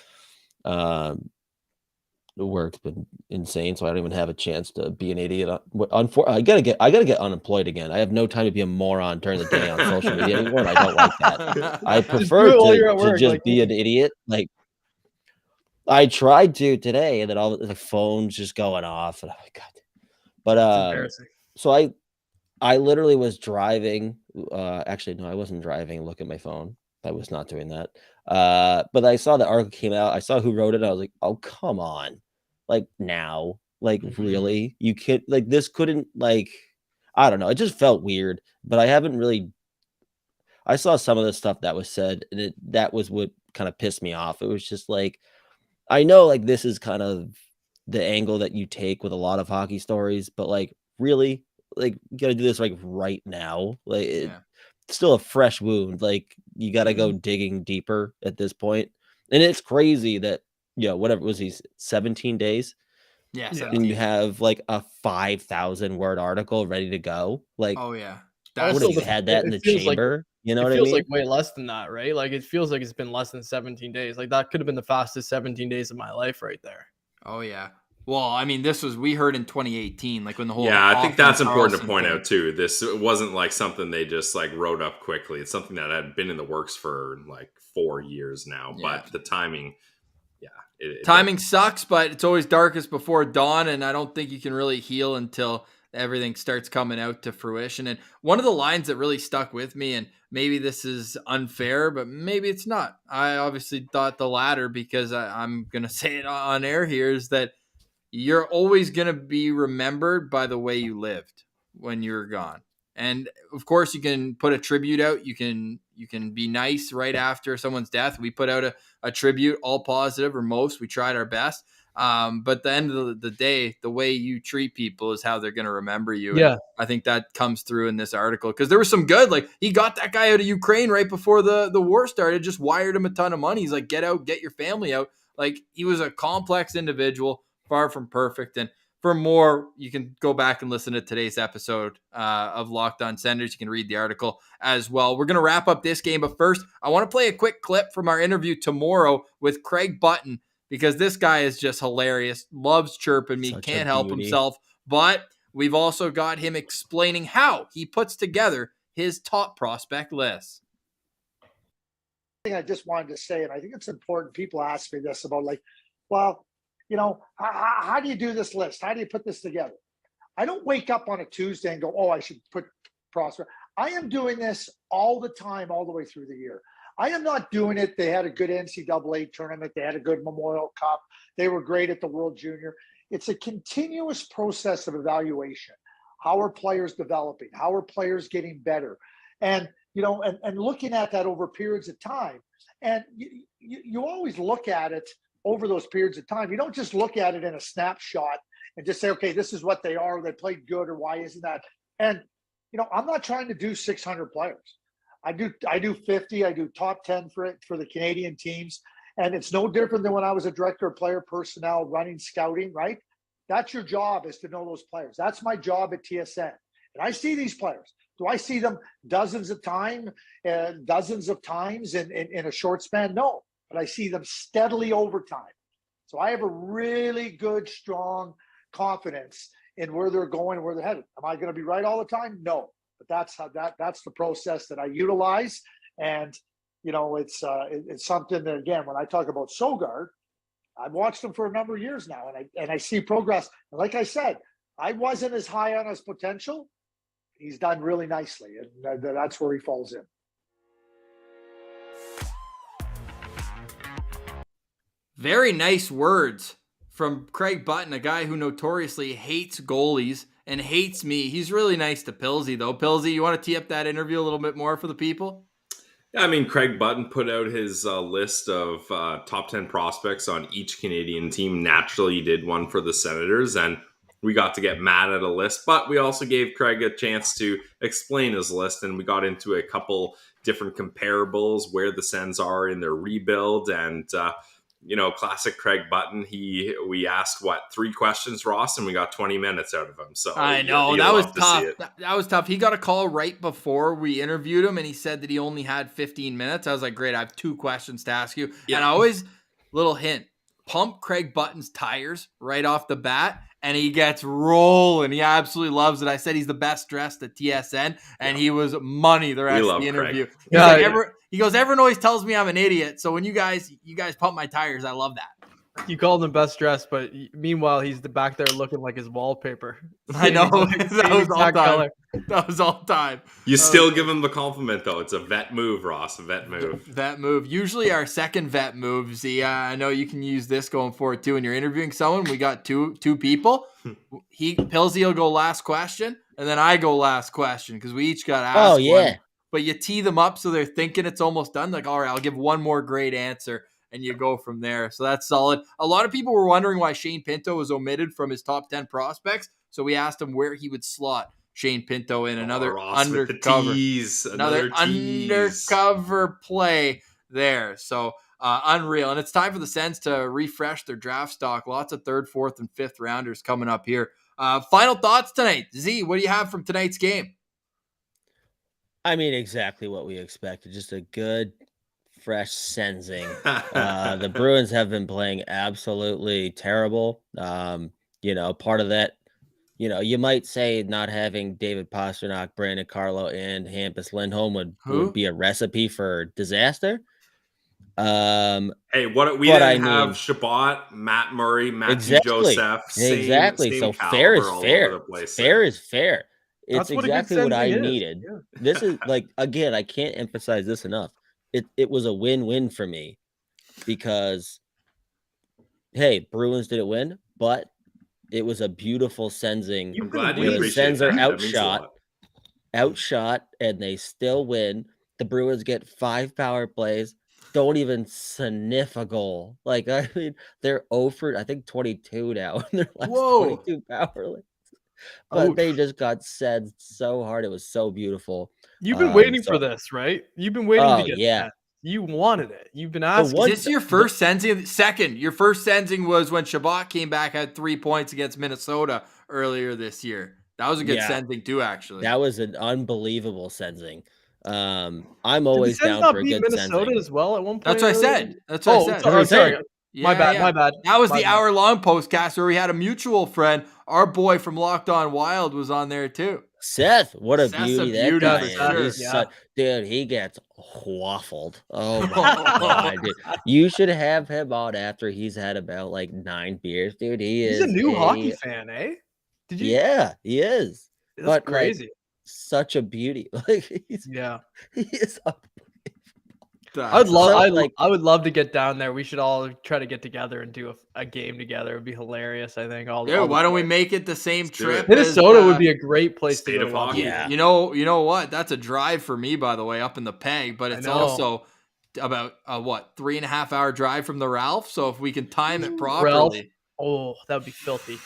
the work's been insane, so I don't even have a chance to be an idiot. I gotta get unemployed again. I have no time to be a moron during the day on social media anymore, and I don't like that. I Just do prefer it while to you're at work, just like be an idiot. Like, I tried to today, and then all the phone's just going off, and oh my god. But It's embarrassing. so I literally was driving. Actually, no, I wasn't driving. Look at my phone. I was not doing that. But I saw the article came out. I saw who wrote it. I was like, oh, come on. Like, now. Like, really? You can't, like, this couldn't, like, I don't know. It just felt weird. But I haven't really. I saw some of the stuff that was said, and that was what kind of pissed me off. It was just like, I know, like, this is kind of the angle that you take with a lot of hockey stories, but like, really, like, you gotta do this like right now. Like, it's still a fresh wound. Like, you gotta go digging deeper at this point. And it's crazy that, whatever it was, these 17 days. Yeah. And you have like a 5,000 word article ready to go. Like, Oh yeah. what have you had that in the chamber? You know what I mean? It feels like way less than that, right? Like, it feels like it's been less than 17 days. Like, that could have been the fastest 17 days of my life right there. Oh yeah. Well, I mean, we heard in 2018, like when the whole I think that's important to Karlsson point thing. out too. This wasn't like something they just like wrote up quickly. It's something that had been in the works for like 4 years now. Yeah. But the timing, timing sucks, but it's always darkest before dawn, and I don't think you can really heal until everything starts coming out to fruition. And one of the lines that really stuck with me, and maybe this is unfair, but maybe it's not. I obviously thought the latter, because I'm going to say it on air here, is that you're always going to be remembered by the way you lived when you're gone. And of course, you can put a tribute out. You can be nice right after someone's death. We put out a tribute, all positive, or most. We tried our best. But at the end of the day, the way you treat people is how they're going to remember you. Yeah. And I think that comes through in this article, because there was some good, like, he got that guy out of Ukraine right before the war started, just wired him a ton of money. He's like, get out, get your family out. Like, he was a complex individual, far from perfect. And for more, you can go back and listen to today's episode of Locked On Senators. You can read the article as well. We're going to wrap up this game, but first, I want to play a quick clip from our interview tomorrow with Craig Button, because this guy is just hilarious, loves chirping me, can't help himself. But we've also got him explaining how he puts together his top prospect list. I just wanted to say, and I think it's important, people ask me this about, like, well, how do you do this list? How do you put this together? I don't wake up on a Tuesday and go, oh, I should put prospect. I am doing this all the time, all the way through the year. I am not doing it. They had a good NCAA tournament. They had a good Memorial Cup. They were great at the World Junior. It's a continuous process of evaluation. How are players developing? How are players getting better? And, and looking at that over periods of time. And you always look at it over those periods of time. You don't just look at it in a snapshot and just say, okay, this is what they are. They played good, or why isn't that? And, I'm not trying to do 600 players. I do 50. I do top 10 for the Canadian teams. And it's no different than when I was a director of player personnel running scouting, right? That's your job, is to know those players. That's my job at TSN. And I see these players. Do I see them dozens of times in a short span? No. But I see them steadily over time. So I have a really good, strong confidence in where they're going, where they're headed. Am I going to be right all the time? No. But that's the process that I utilize. And, it's something that, again, when I talk about Sogard, I've watched him for a number of years now, and I see progress. And like I said, I wasn't as high on his potential. He's done really nicely, and that's where he falls in. Very nice words from Craig Button, a guy who notoriously hates goalies and hates me. He's really nice to Pilsy, though. Pilsy, you want to tee up that interview a little bit more for the people? Yeah, I mean, Craig Button put out his list of top 10 prospects on each Canadian team. Naturally, he did one for the Senators, and we got to get mad at a list, but we also gave Craig a chance to explain his list, and we got into a couple different comparables, where the Sens are in their rebuild, and classic Craig Button. We asked 3 questions, Ross, and we got 20 minutes out of him. So I know that was tough. That was tough. He got a call right before we interviewed him, and he said that he only had 15 minutes. I was like, great, I have 2 questions to ask you. Yeah. And I always, little hint, pump Craig Button's tires right off the bat, and he gets rolling. He absolutely loves it. I said he's the best dressed at TSN, and he was money the rest of the interview. He goes, everyone always tells me I'm an idiot, so when you guys pump my tires, I love that. You called him best dressed, but meanwhile he's back there looking like his wallpaper. I know. That was all time. That was all time. You still give him the compliment, though. It's a vet move, Ross. A vet move. Vet move. Usually our second vet move. See, I know you can use this going forward too. When you're interviewing someone, we got two people. Pilsy will go last question, and then I go last question because we each got asked one. But you tee them up so they're thinking it's almost done. Like, all right, I'll give one more great answer, and you go from there. So that's solid. A lot of people were wondering why Shane Pinto was omitted from his top 10 prospects. So we asked him where he would slot Shane Pinto in another undercover play there. So unreal. And it's time for the Sens to refresh their draft stock. Lots of 3rd, 4th, and 5th rounders coming up here. Final thoughts tonight. Z, what do you have from tonight's game? I mean, exactly what we expected. Just a good, fresh sensing. The Bruins have been playing absolutely terrible. Part of that, you might say not having David Pastrnak, Brandon Carlo, and Hampus Lindholm would be a recipe for disaster. Hey, we didn't have Shabbat, Matt Murray, Matthew Joseph. Same so fair is fair. Fair is fair. It's exactly what I needed. Yeah. This is again, I can't emphasize this enough. It was a win-win for me because, hey, Bruins didn't win, but it was a beautiful sensing. I'm glad you appreciate Sens are outshot, and they still win. The Bruins get 5 power plays, don't even sniff a goal. They're 0 for, I think, 22 now in their last 22 power plays. But they just got said so hard. It was so beautiful. You've been waiting for this, right? You've been waiting to get that. You wanted it. You've been asking. Is this your first sensing? Second, your first sensing was when Shabbat came back, had 3 points against Minnesota earlier this year. That was a good sensing too, actually. That was an unbelievable sensing. I'm always down for a good Minnesota sensing as well at one point. That's what I said. That's what I said. Sorry. Yeah, my bad. That was the hour-long postcast where we had a mutual friend. Our boy from Locked On Wild was on there too. Seth, what a beauty that guy is. Sure. Dude, he gets waffled. Oh my God, dude. You should have him on after he's had about 9 beers, dude. He's a new hockey fan, eh? Did you? Yeah, he is. That's crazy. Such a beauty. He is. I would love to get down there. We should all try to get together and do a game together. It would be hilarious, I think. Why don't we make it the same trip? Minnesota would be a great place to go. Hockey. Yeah. You know what? That's a drive for me, by the way, up in the Peg, but it's also about a 3.5 hour drive from the Ralph. So if we can time it properly. Ralph, that would be filthy.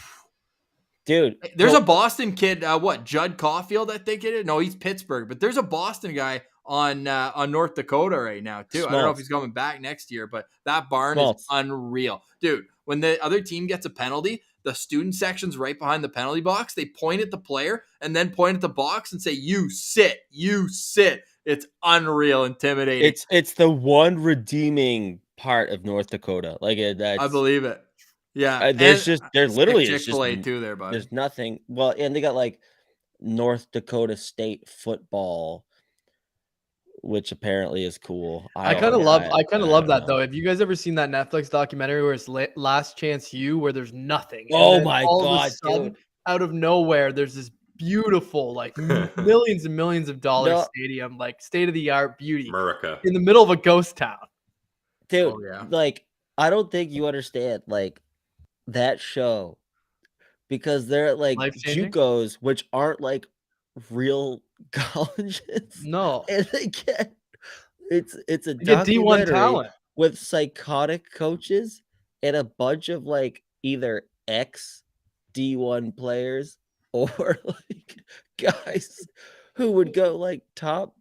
Dude, there's a Boston kid, Judd Caulfield, I think it is. No, he's Pittsburgh, but there's a Boston guy on North Dakota right now too. Small. I don't know if he's coming back next year, but that barn is unreal. Dude, when the other team gets a penalty, the student section's right behind the penalty box. They point at the player and then point at the box and say, "You sit, you sit." It's unreal, intimidating. It's the one redeeming part of North Dakota. I believe it. Yeah, there's literally Chick-fil-A too there, buddy. There's nothing. Well, and they got North Dakota State football, which apparently is cool. I kind of love that though. Have you guys ever seen that Netflix documentary where it's Last Chance U, where there's nothing? Oh my God, dude. Out of nowhere, there's this beautiful, millions and millions of dollars stadium, state of the art beauty, America, in the middle of a ghost town. Dude, I don't think you understand like that show because they're like Life-changing? JUCOs, which aren't like real colleges, No, and they get it's a they get D1 documentary talent. with psychotic coaches and a bunch of like either ex D1 players or like guys who would go like top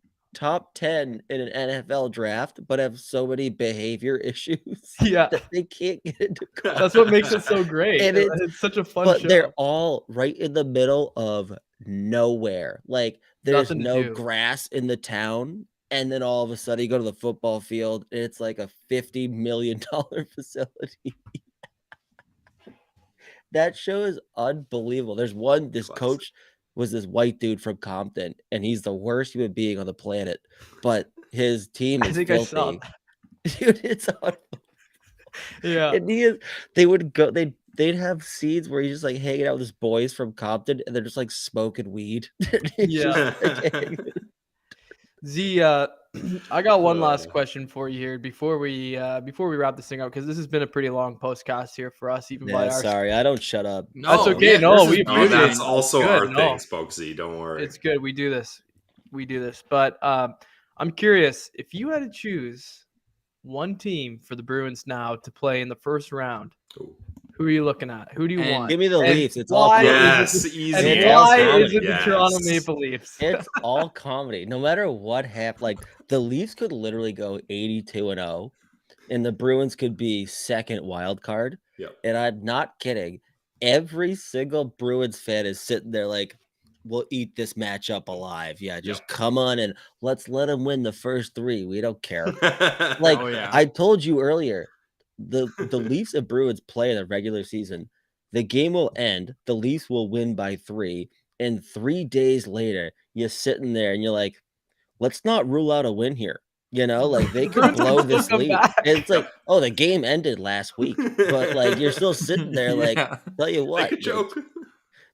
10 in an NFL draft, but have so many behavior issues Yeah, that they can't get into college. that's what makes it so great. And It's such a fun But show. they're all right in the middle of nowhere. Like there's Nothing to no do. grass in the town. And then all of a sudden you go to the football field and it's like a $50 million facility. That show is unbelievable. There's this Classic. coach was this white dude from Compton, and he's the worst human being on the planet. But his team I is think I saw filthy. Dude, it's Yeah, and they'd have scenes where he's just like hanging out with his boys from Compton, and they're just like smoking weed. It's Yeah. just, like, Z, I got one last question for you here before we wrap this thing up, because this has been a pretty long postcast here for us, even by yeah, our. sorry, I don't shut up. No, That's okay. yeah, No, this is we No, appreciate that's it. also Good, our no. thing, Spokesy. Don't worry. It's good. We do this. But I'm curious, if you had to choose one team for the Bruins now to play in the first round, Ooh. who are you looking at? Who do you And want? Give me the And Leafs. It's all why comedy. is Yes, easy And It's answer. all why comedy. is it the Toronto Yes. Maple Leafs? It's all comedy. No matter what happened, like the Leafs could literally go 82-0, and the Bruins could be second wild card. Yep. And I'm not kidding. Every single Bruins fan is sitting there like, we'll eat this matchup alive. Yeah, just come on and let's let them win the first three. We don't care. Like Oh, yeah. I told you earlier, the Leafs and Bruins play in the regular season. The game will end. The Leafs will win by 3. And 3 days later, you're sitting there and you're like, let's not rule out a win here. You know, like they could Bruins blow can still this come lead. back. And it's like, oh, the game ended last week. But like you're still sitting there like, Yeah. tell you what, Make a joke.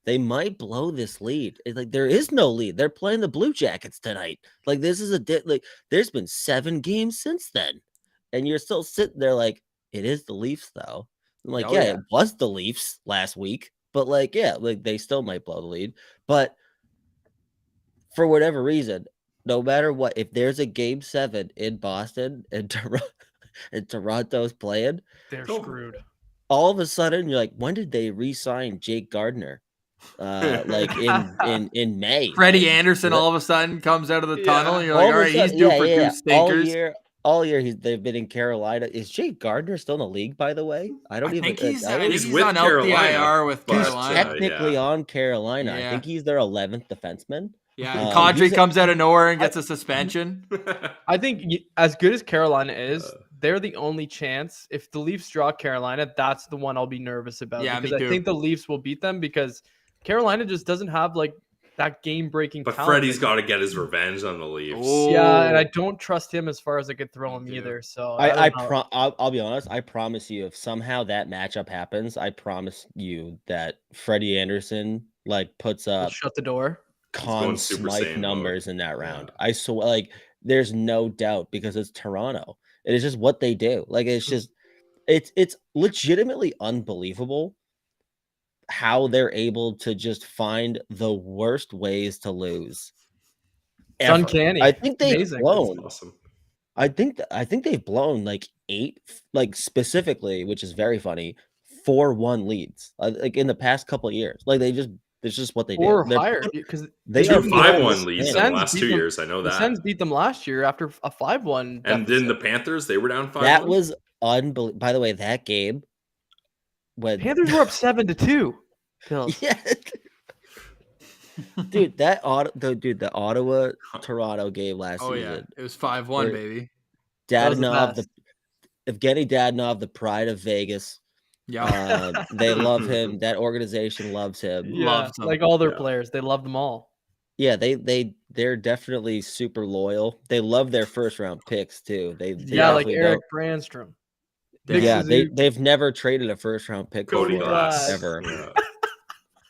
they might blow this lead. It's like there is no lead. They're playing the Blue Jackets tonight. Like this is like there's been 7 games since then, and you're still sitting there like it is the Leafs though. I'm like, Oh, yeah, yeah. it was the Leafs last week, but like yeah, like they still might blow the lead. But for whatever reason, no matter what, if there's a game 7 in Boston and Toronto's playing, They're Oh. screwed. all of a sudden you're like, when did they re-sign Jake Gardner? Like in May. Freddie Like, Anderson what- all of a sudden comes out of the Yeah. tunnel. And you're all like, of all a right, he's sudden- due yeah, for yeah, two yeah. stinkers. All year they've been in Carolina. Is Jake Gardner still in the league, by the way? I don't I even think he's, I don't I think He's he's with on Carolina, LTIR with but, he's Carolina. technically yeah. on Carolina. Yeah. I think he's their 11th defenseman. Yeah, he's Kadri a- comes out of nowhere and gets a suspension. I think as good as Carolina is, they're the only chance. If the Leafs draw Carolina, that's the one I'll be nervous about. Yeah, because me I too. think the Leafs will beat them because Carolina just doesn't have like that game-breaking But talent. Freddie's got to get his revenge on the Leafs. Oh. Yeah, and I don't trust him as far as I could throw him Yeah. either. So I'll be honest. I promise you, if somehow that matchup happens, I promise you that Freddie Anderson like puts up shut the door. Conn going Super Smythe Saiyan numbers mode. in that Yeah. round. I swear, like there's no doubt because it's Toronto. It is just what they do. Like it's just it's legitimately unbelievable how they're able to just find the worst ways to lose. It's ever. uncanny. I think they've Amazing. blown. That's awesome. I think they've blown like 8, like specifically, which is very funny, 4-1 leads like in the past couple of years. Like it's just what they Or do. They're- higher because They Two are 5-1 playing leads in the the Sens last beat 2 them- years. I know the that. Sens beat them last year after a 5-1. And then the Panthers, they were down 5-1. That was unbelievable. By the way, that game when Panthers were up 7-2. Pills. yeah. Dude, the Ottawa Toronto game last Oh, yeah. season. It was 5-1, Where- baby. That was the Dadonov, best. Evgeny Dadonov, the pride of Vegas. Yeah. They love him. That organization loves him. Yeah, Loves them. like all their Yeah. players, they love them all. Yeah, they're definitely super loyal. They love their first round picks too. They Yeah, like definitely Eric don't- Brandstrom. Nick Yeah, Suzuki. they've never traded a first round pick Cody before, Glass. ever. Yeah.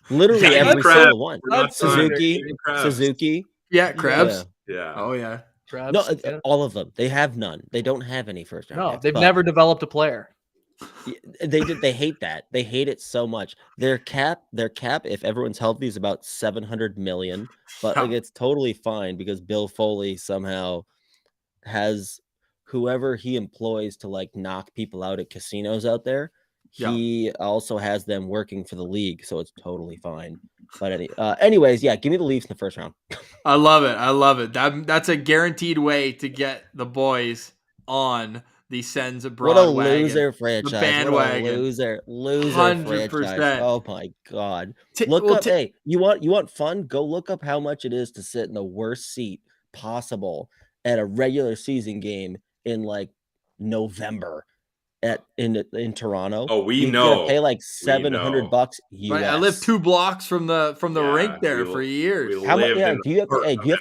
Literally Danny every Krebs. single one. We're not That's talking Suzuki, Danny Krebs. Suzuki. Yeah, Krebs. Yeah. Oh, yeah. Krebs, No, yeah. all of them. They have none. They don't have any first round No, picks. they've but never developed a player. They hate that. They hate it so much. Their cap, if everyone's healthy, is about 700 million. But like it's totally fine because Bill Foley somehow has whoever he employs to like knock people out at casinos out there. He also has them working for the league, so it's totally fine. But anyways, yeah, give me the Leafs in the first round. I love it. That's a guaranteed way to get the boys on the Sens abroad. What a wagon, loser franchise! the bandwagon. What a loser 100%. franchise. Oh my god! Look up. Hey, you want fun? Go look up how much it is to sit in the worst seat possible at a regular season game in like November in Toronto. Oh, we you know. Pay like $700 US. Right, I lived 2 blocks from the rink there for years. How much? Yeah, do you have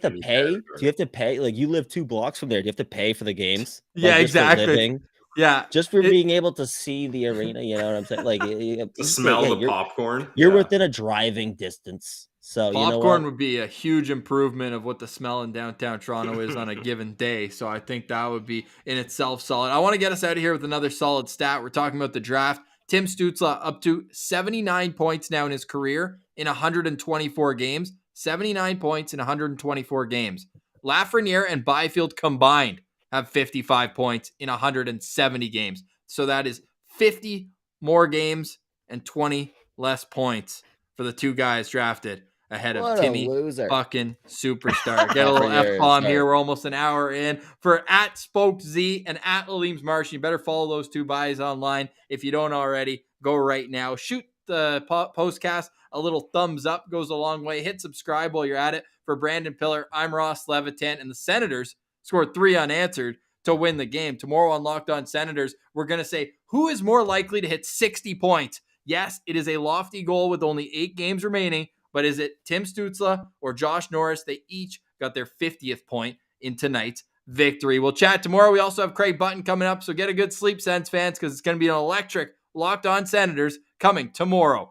to pay? Do you have to pay? Like you live 2 blocks from there. Do you have to pay for the games? Yeah, exactly. Yeah, just for being able to see the arena. You know what I'm saying? Like to smell the popcorn. You're within a driving distance. So popcorn would be a huge improvement of what the smell in downtown Toronto is on a given day. So I think that would be in itself solid. I want to get us out of here with another solid stat. We're talking about the draft. Tim Stützle up to 79 points now in his career in 124 games. 79 points in 124 games. Lafreniere and Byfield combined have 55 points in 170 games. So that is 50 more games and 20 less points for the 2 guys drafted ahead of Timmy fucking Superstar. Get a little F-bomb here. We're almost an hour in. For at SpokeZ and at Aleem's Martian, you better follow those 2 guys online. If you don't already, go right now. Shoot the Postcast a little thumbs up. Goes a long way. Hit subscribe while you're at it. For Brandon Pillar, I'm Ross Levitan, and the Senators scored 3 unanswered to win the game. Tomorrow on Locked On Senators, we're going to say who is more likely to hit 60 points. Yes, it is a lofty goal with only 8 games remaining, but is it Tim Stützle or Josh Norris? They each got their 50th point in tonight's victory. We'll chat tomorrow. We also have Craig Button coming up, so get a good sleep, Sens fans, because it's going to be an electric Locked On Senators coming tomorrow